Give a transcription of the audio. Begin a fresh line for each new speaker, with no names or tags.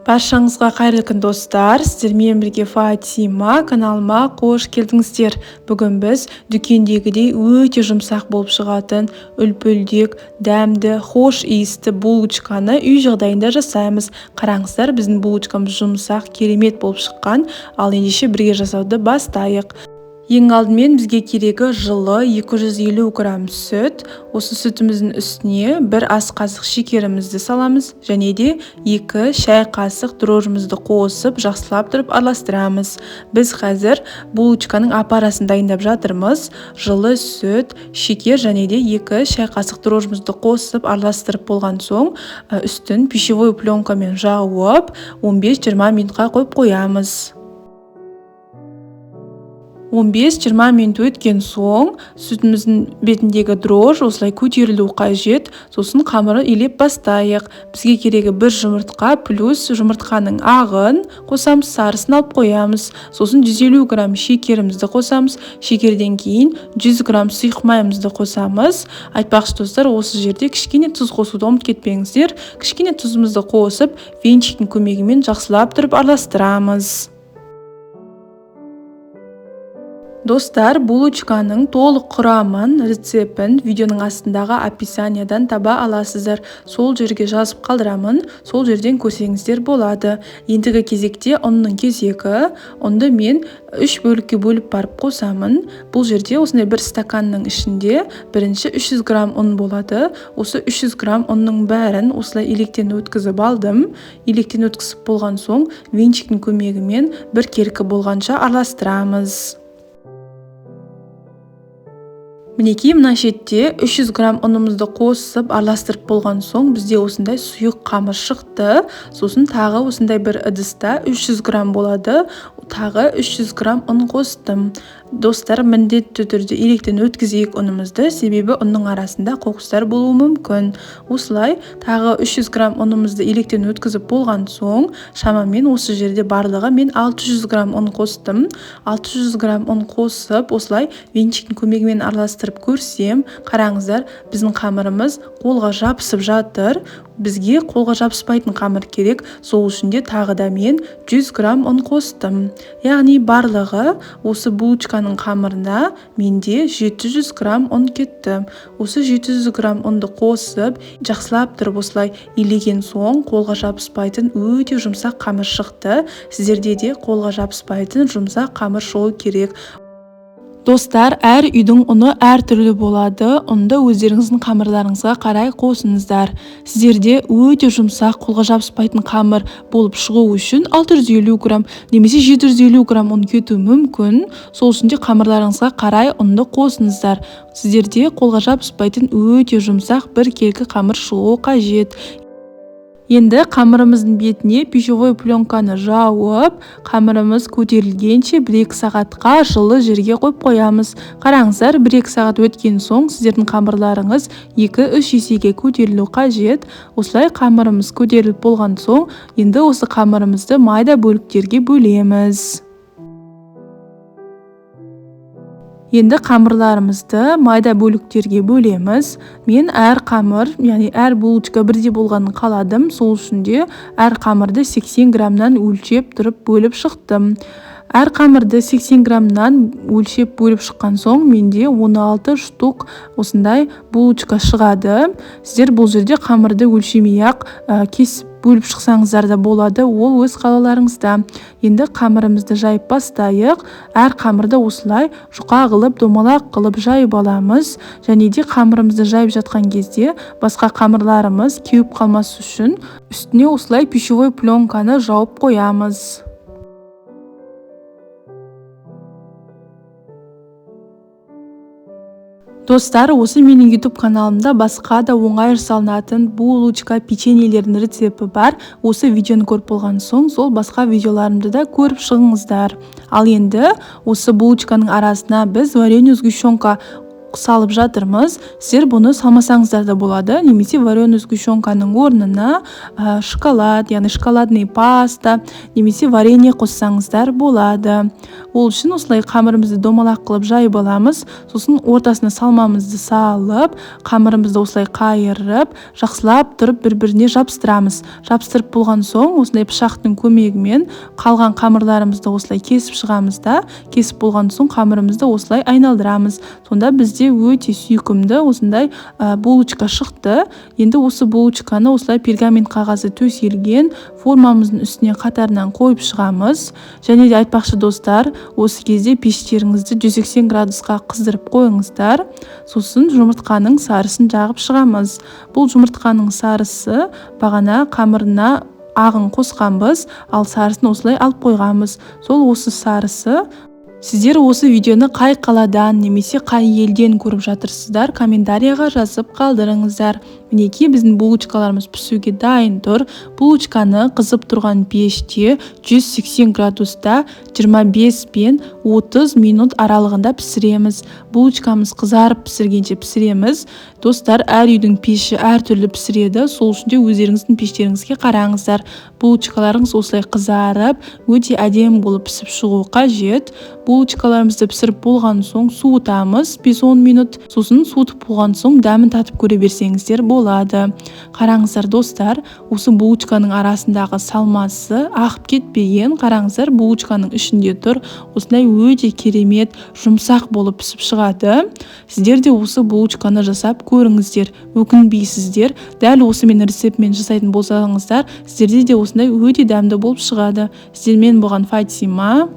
Баршаңызға қайырлы күн достар, сіздермен бірге Фатима, каналыма қош келдіңіздер. Бүгін біз дүкендегідей өте жұмсақ болып шығатын үлпілдек, дәмді, хош иісті булочканы үй жағдайында жасаймыз. Қараңыздар, біздің булочкамыз жұмсақ, керемет болып шыққан. Ал ендеше бірге жасауды бастайық. Ең алдымен бізге керегі жылы 250 грамм сүт. Осы сүтіміздің үстіне 1 ас қасық шекерімізді саламыз және де 2 шай қасық дрожжымызды қосып, жақсылап тұрып араластырамыз. Біз қазір булочканың апарасын дайындап жатырмыз. Жылы сүт, шекер және де 2 шай қасық дрожжымызды қосып араластырып болған соң, үстін пищевой пленкамен жауып, 15-20 минутқа қойып қоямыз. 15-20 минут өткен соң, сүтіміздің бетіндегі дрожж осылай көтерілу қажет. Сосын қамыры илеп бастайық. Бізге керегі 1 жұмыртқа плюс жұмыртқаның ағын қосамыз, сарысын алып қоямыз. Сосын 150 грамм шекерімізді қосамыз. Шекерден кейін 100 грамм сұйық майымызды қосамыз. Айтпақшы достар, осы жерде кішкене тұз қосуды ұмытып кетпеңіздер. Кішкене тұзымызды қосып, венчиктің көмегімен жақсылап тұрып араластырамыз. Достар, булочканың толық құрамын, рецептін видеоның астындағы описаниядан таба аласыздар. Сол жерге жазып қалдырамын, сол жерден көрсеңіздер болады. Ендігі кезекте ұнның кезегі. Ұнды мен 3 бөлікке бөліп барып қосамын. Бұл жерде осындай 1 стаканның ішінде бірінші 300 грамм ұн болады. Осы 300 грамм ұнның бәрін осылай електен өткізіп алдым. Електен өткізіп болған соң, венчиктің көмегімен бір керкі болғанша араластырамыз. Мінекей, мына шетте 300 грамм ұнымызды қосып араластырып болған соң, бізде осындай сұйық қамыр шықты. Сосын тағы осындай бір ыдыста 300 грамм болады. Тағы 300 грамм ұн қостым. Достар, міндетті түрде електен өткізейік ұнымызды, себебі ұнның арасында қоқыстар болуы мүмкін. Осылай тағы 300 грамм ұнымызды електен өткізіп болған соң, шамамен осы жерде барлығы мен 600 грамм ұн қостым. 600 грамм ұн қосып, осылай венчиктің көмегімен араластырып көрсем, қараңыздар, біздің қамырымыз қолға жабысып жатыр. Бізге қолға жабыспайтын қамыр керек, сол үшін де тағы да мен 100 грамм ұн қостым. Яғни барлығы осы булочканың қамырына менде 700 грамм ұн кетті. Осы 700 грамм ұнды қосып, жақсылап тұрып осылай илеген соң, қолға жабыспайтын өте жұмсақ қамыр шықты. Сіздерде де қолға жабыспайтын жұмсақ қамыр шығу керек. Достар, әр үйдің ұны әр түрлі болады. Ұнды өздеріңіздің қамырларыңызға қарай қосыңыздар. Сіздерде өте жұмсақ, қолға жабыспайтын қамыр болып шығу үшін 650 грамм немесе 750 грамм ұн кетуі мүмкін. Сол үшін де қамырларыңызға қарай ұнды қосыңыздар. Сіздерде қолға жабыспайтын өте жұмсақ бір келкі қамыр шығуы қажет. Енді қамырымыздың бетіне пищевой пленканы жауып, қамырымыз көтерілгенше 1-2 сағатқа жылы жерге қойып қоямыз. Қараңыздар, 1-2 сағат өткен соң, сіздердің қамырларыңыз 2-3 есеге көтерілу қажет. Осылай қамырымыз көтеріліп болған соң, енді осы қамырымызды майда бөліктерге бөлеміз. Енді қамырларымызды майда бөліктерге бөлеміз. Мен әр қамыр, яғни әр булочка бірдей болғанын қаладым. Сол үшін де әр қамырды 80 граммнан өлшеп тұрып бөліп шықтым. Әр қамырды 80 граммнан өлшеп бөліп шыққан соң, менде 16 штук осындай булочка шығады. Сіздер бұл жерде қамырды өлшемей-ақ кесіп бөліп шықсаңыздар да болады, ол өз қалаларыңызда. Енді қамырымызды жайып бастайық. Әр қамырды осылай жұқа қылып, домалақ қылып жайып аламыз. Және де қамырымызды жайып жатқан кезде басқа қамырларымыз кеуіп қалмас үшін үстіне осылай пищевой пленканы жауып қоямыз. Достар, осы менің YouTube каналымда басқа да оңай жасалынатын булочка, печеньелердің рецепті бар. Осы видеоны көріп болған соң, сол басқа видеоларымды да көріп шығыңыздар. Ал енді осы булочканың арасына біз вареный сгущенка салып жатырмыз. Сіздер бұны салмасаңыздар да болады. Немесе вареный сгущенканың орнына шоколад, яғни шоколадный паста, немесе варенье қоссаңыздар болады. Ол үшін осылай қамырымызды домалақ қылып жайып аламыз. Сосын ортасына салмамызды салып, қамырымызды осылай қайырып, жақсылап тұрып бір-біріне жабыстырамыз. Жабыстырып болған соң, осылай пышақтың көмегімен қалған қамырларымызды осылай кесіп шығамыз да, кесіп болған соң қамырымызды осылай айналдырамыз. Сонда бізде өте сүйкімді осындай булочка шықты. Енді осы булочканы осылай пергамент қағазы төселген формамыздың үстіне қатарынан қойып шығамыз. Және де айтпақшы достар, осы кезде пештеріңізді 180 градусқа қыздырып қойыңыздар. Сосын жұмыртқаның сарысын жағып шығамыз. Бұл жұмыртқаның сарысы бағана қамырына ағын қосқанбыз, ал сарысын осылай алып қойғанбыз. Сол осы сарысы. Сіздер осы видеоны қай қаладан немесе қай елден көріп жатырсыздар, комментарияға жазып қалдырыңыздар. Мінекей біздің булочкаларымыз пісуге дайын тұр. Булочканы қызып тұрған пеште 180 градуста 25 пен 30 минут аралығында пісіреміз. Булочкамыз қызарып пісіргенше пісіреміз. Достар, әр үйдің пеші әртүрлі пісіреді. Сол үшін де өздеріңіздің пештеріңізге қараңыздар. Булочкаларыңыз осылай қызарып, өте әдемі болып пісіп шығу қажет. Булочкаларымызды пісіріп болған соң суытамыз 5-10 минут. Сосын суытып болған соң дәмін татып көре берсеңіздер болады. Қараңыздар достар, осы булочканың арасындағы салмасы ағып кетпеген. Қараңыздар, булочканың ішінде тұр. Осындай өте керемет, жұмсақ болып пісіп шығады. Сіздер де осы булочканы жасап көріңіздер, өкінбейсіздер. Дәл осы мен рецептімен жасайтын болсаңыздар, сіздерде де осындай өте дәмді болып шығады. Сіздермен болған Фатима.